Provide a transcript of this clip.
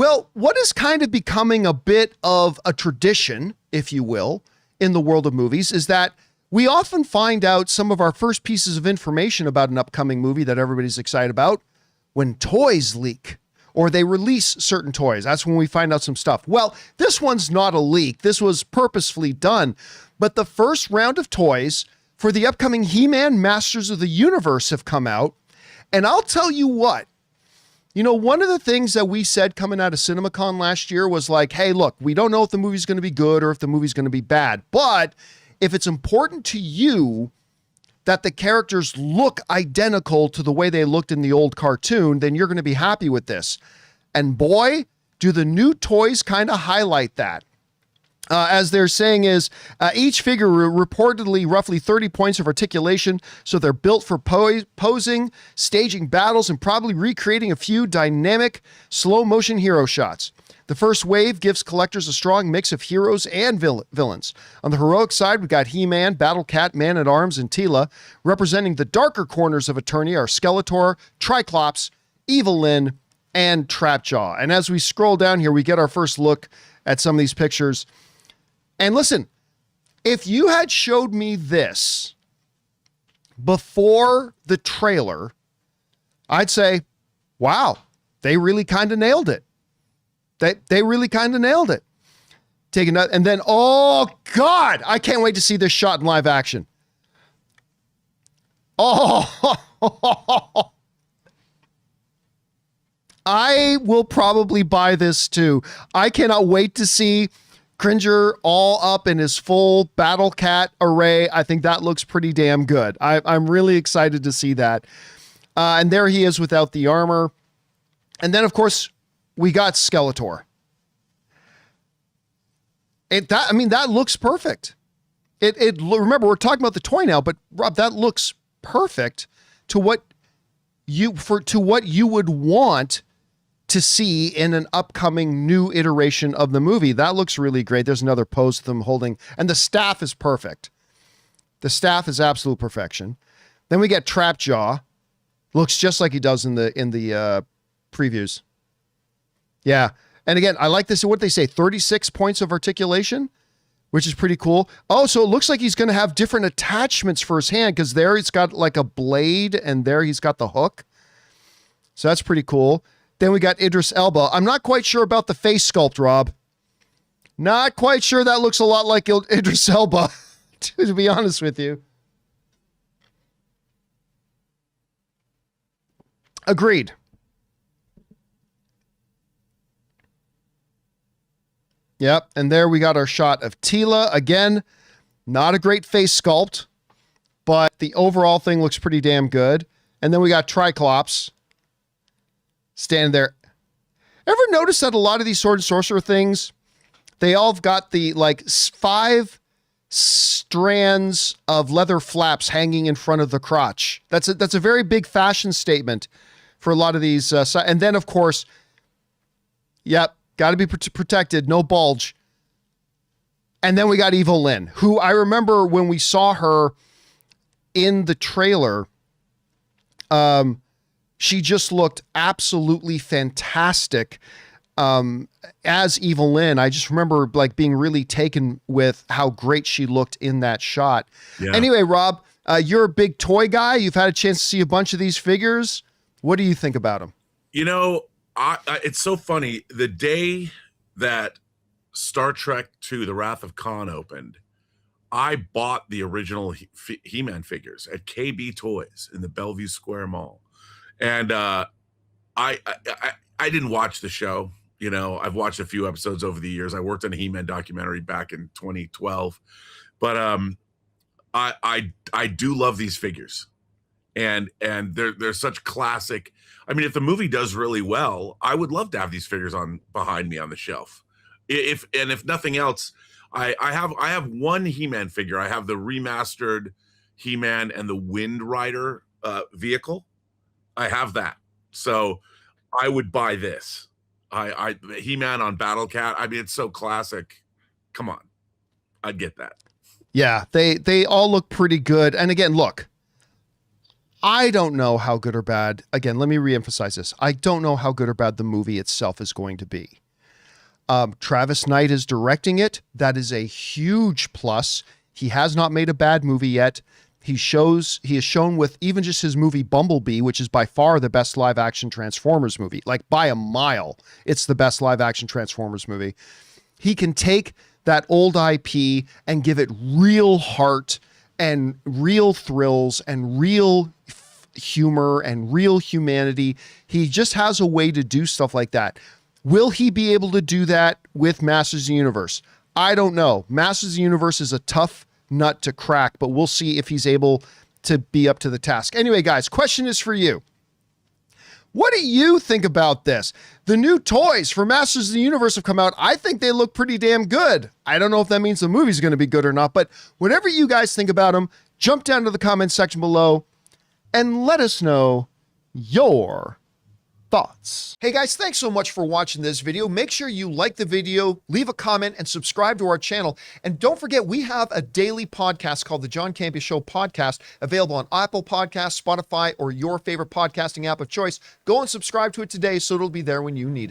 Well, what is kind of becoming a bit of a tradition, if you will, in the world of movies is that we often find out some of our first pieces of information about an upcoming movie that everybody's excited about when toys leak or they release certain toys. That's when we find out some stuff. Well, this one's not a leak. This was purposefully done. But the first round of toys for the upcoming He-Man Masters of the Universe have come out. And I'll tell you what, you know, one of the things that we said coming out of CinemaCon last year was like, hey, look, we don't know if the movie's going to be good or if the movie's going to be bad. But if it's important to you that the characters look identical to the way they looked in the old cartoon, then you're going to be happy with this. And boy, do the new toys kind of highlight that. As they're saying is, each figure reportedly roughly 30 points of articulation, so they're built for posing, staging battles, and probably recreating a few dynamic slow-motion hero shots. The first wave gives collectors a strong mix of heroes and villains. On the heroic side, we've got He-Man, Battle-Cat, Man-at-Arms, and Teela. Representing the darker corners of Eternia are Skeletor, Triclops, Evil-Lyn, and Trapjaw. And as we scroll down here, we get our first look at some of these pictures. And listen, if you had showed me this before the trailer, I'd say, wow, they really kind of nailed it. They really kind of nailed it. Taking that, and then, oh God, I can't wait to see this shot in live action. Oh, I will probably buy this too. I cannot wait to see Cringer all up in his full Battle Cat array. I think that looks pretty damn good. I'm really excited to see that. And there he is without the armor. And then, of course, we got Skeletor. That looks perfect. Remember, we're talking about the toy now, but Rob, that looks perfect to what you would want to see in an upcoming new iteration of the movie. That looks really great. There's another pose of them holding, and the staff is perfect. The staff is absolute perfection. Then we get Trapjaw. Looks just like he does in the previews. Yeah. And again, I like this. What they say, 36 points of articulation, which is pretty cool. Oh, so it looks like he's going to have different attachments for his hand because there he's got like a blade and there he's got the hook. So that's pretty cool. Then we got Idris Elba. I'm not quite sure about the face sculpt, Rob. Not quite sure that looks a lot like Idris Elba, to be honest with you. Agreed. Yep, and there we got our shot of Teela. Again, not a great face sculpt, but the overall thing looks pretty damn good. And then we got Triclops standing there. Ever notice that a lot of these sword and sorcerer things, they all have got the like 5 strands of leather flaps hanging in front of the crotch. That's a very big fashion statement for a lot of these. And then, of course, yep, got to be protected, no bulge. And then we got Evil-Lyn, who I remember when we saw her in the trailer, she just looked absolutely fantastic as Evil-Lyn. I just remember like being really taken with how great she looked in that shot. Yeah. Anyway, Rob, you're a big toy guy. You've had a chance to see a bunch of these figures. What do you think about them? You know, it's so funny. The day that Star Trek II, The Wrath of Khan opened, I bought the original He-Man figures at KB Toys in the Bellevue Square Mall. And I didn't watch the show. You know, I've watched a few episodes over the years. I worked on a He-Man documentary back in 2012. But I do love these figures. And they're such classic. I mean, if the movie does really well, I would love to have these figures on behind me on the shelf. If nothing else, I have one He-Man figure. I have the remastered He-Man and the Wind Rider vehicle. I have that. So I would buy this. I He-Man on Battle Cat. I mean, it's so classic. Come on. I'd get that. Yeah, they all look pretty good. And again, look, I don't know how good or bad, again, let me reemphasize this. I don't know how good or bad the movie itself is going to be. Travis Knight is directing it. That is a huge plus. He has not made a bad movie yet. He has shown with even just his movie Bumblebee, which is by far the best live action Transformers movie, like by a mile, it's the best live action Transformers movie. He can take that old IP and give it real heart and real thrills and real humor and real humanity. He just has a way to do stuff like that. Will he be able to do that with Masters of the Universe? I don't know. Masters of the Universe is a tough nut to crack, but we'll see if he's able to be up to the task. Anyway, guys, question is for you. What do you think about this? The new toys for Masters of the Universe have come out. I think they look pretty damn good. I don't know if that means the movie's going to be good or not, but whatever you guys think about them, jump down to the comment section below and let us know your thoughts. Hey guys, thanks so much for watching this video. Make sure you like the video, leave a comment, and subscribe to our channel. And don't forget, we have a daily podcast called the John Campea Show podcast, available on Apple Podcasts, Spotify, or your favorite podcasting app of choice. Go and subscribe to it today so it'll be there when you need it.